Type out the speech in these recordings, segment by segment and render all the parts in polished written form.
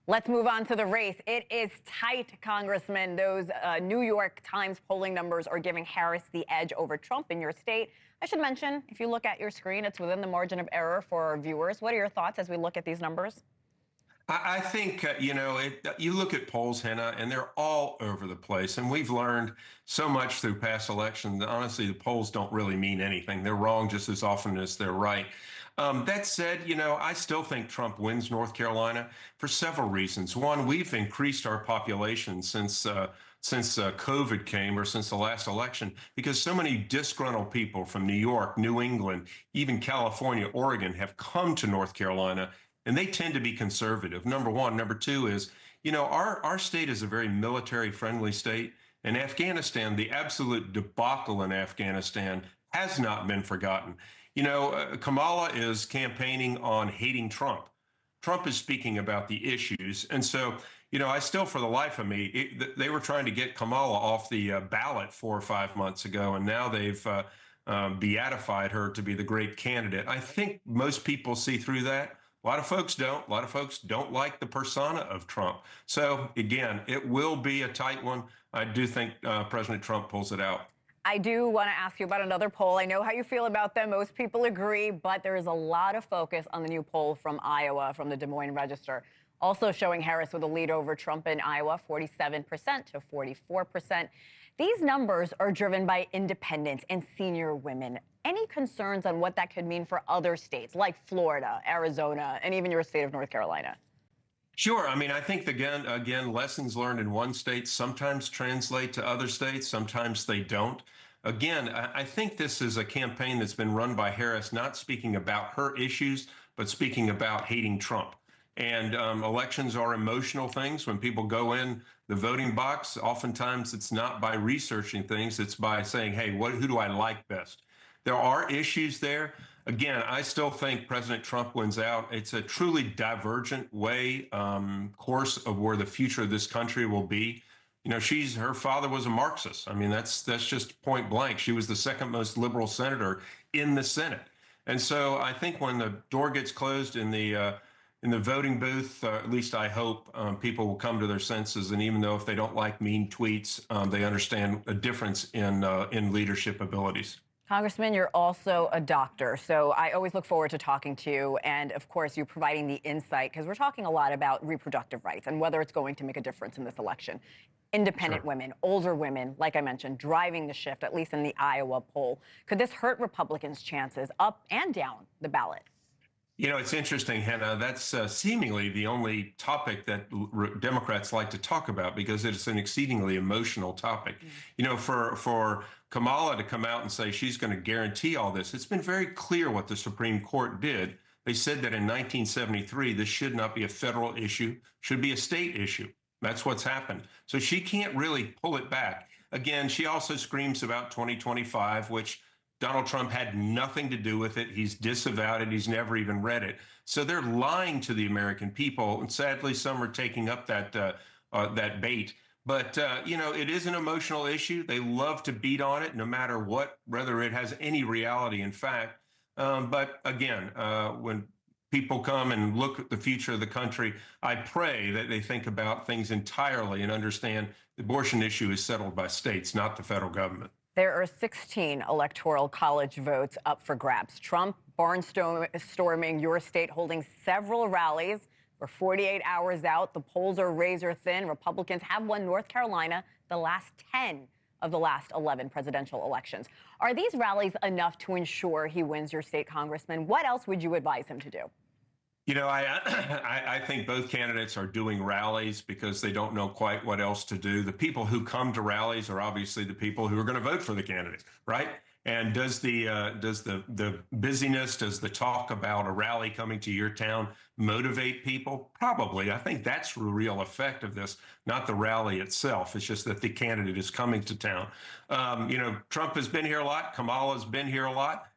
Let's move on to the race. It is tight, Congressman. Those New York Times polling numbers are giving Harris the edge over Trump in your state. I should mention, if you look at your screen, it's within the margin of error for our viewers. What are your thoughts as we look at these numbers? I think, you look at polls, Hena, and they're all over the place. And we've learned so much through past elections. Honestly, the polls don't really mean anything. They're wrong just as often as they're right. That said, I still think Trump wins North Carolina for several reasons. One, we've increased our population since COVID came, or since the last election, because so many disgruntled people from New York, New England, even California, Oregon have come to North Carolina, and they tend to be conservative. Number one. Number two is, our state is a very military-friendly state, and Afghanistan, the absolute debacle in Afghanistan has not been forgotten. Kamala is campaigning on hating Trump. Trump is speaking about the issues. And so, I still, for the life of me, they were trying to get Kamala off the ballot 4 or 5 months ago, and now they've beatified her to be the great candidate. I think most people see through that. A lot of folks don't. A lot of folks don't like the persona of Trump. So, again, it will be a tight one. I do think President Trump pulls it out. I do want to ask you about another poll. I know how you feel about them. Most people agree, but there is a lot of focus on the new poll from Iowa, from the Des Moines Register, also showing Harris with a lead over Trump in Iowa, 47% to 44%. These numbers are driven by independents and senior women. Any concerns on what that could mean for other states like Florida, Arizona, and even your state of North Carolina? Sure. I mean, I think, again, lessons learned in one state sometimes translate to other states. Sometimes they don't. Again, I think this is a campaign that's been run by Harris, not speaking about her issues, but speaking about hating Trump. And elections are emotional things. When people go in the voting box, oftentimes it's not by researching things. It's by saying, hey, who do I like best? There are issues there. Again, I still think President Trump wins out. It's a truly divergent course of where the future of this country will be. Her father was a Marxist. I mean, that's just point blank. She was the second most liberal senator in the Senate. And so I think when the door gets closed in the voting booth, at least I hope, people will come to their senses. And even though if they don't like mean tweets, they understand a difference in leadership abilities. Congressman, you're also a doctor, so I always look forward to talking to you and, of course, you providing the insight, because we're talking a lot about reproductive rights and whether it's going to make a difference in this election. Independent Sure. women, older women, like I mentioned, driving the shift, at least in the Iowa poll. Could this hurt Republicans' chances up and down the ballot? It's interesting, Hannah. That's seemingly the only topic that Democrats like to talk about because it's an exceedingly emotional topic. For Kamala to come out and say she's going to guarantee all this, it's been very clear what the Supreme Court did. They said that in 1973, this should not be a federal issue, should be a state issue. That's what's happened. So she can't really pull it back. Again, she also screams about 2025, which Donald Trump had nothing to do with it. He's disavowed it. He's never even read it. So they're lying to the American people. And sadly, some are taking up that bait. But, it is an emotional issue. They love to beat on it no matter what, whether it has any reality, in fact. But again, when people come and look at the future of the country, I pray that they think about things entirely and understand the abortion issue is settled by states, not the federal government. There are 16 electoral college votes up for grabs. Trump barnstorming your state, holding several rallies. We're 48 hours out. The polls are razor thin. Republicans have won North Carolina the last 10 of the last 11 presidential elections. Are these rallies enough to ensure he wins your state, Congressman? What else would you advise him to do? I think both candidates are doing rallies because they don't know quite what else to do. The people who come to rallies are obviously the people who are going to vote for the candidates, right? And does the busyness, does the talk about a rally coming to your town motivate people? Probably. I think that's the real effect of this, not the rally itself. It's just that the candidate is coming to town. Trump has been here a lot. Kamala's been here a lot.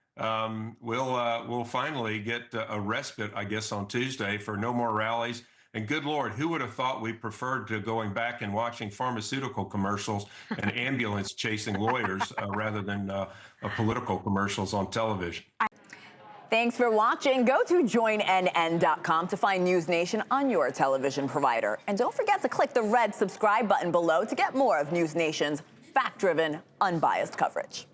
We'll finally get a respite, I guess, on Tuesday for no more rallies. And good Lord, who would have thought we preferred to going back and watching pharmaceutical commercials and ambulance chasing lawyers rather than political commercials on television? Thanks for watching. Go to joinnn.com to find NewsNation on your television provider. And don't forget to click the red subscribe button below to get more of NewsNation's fact-driven, unbiased coverage.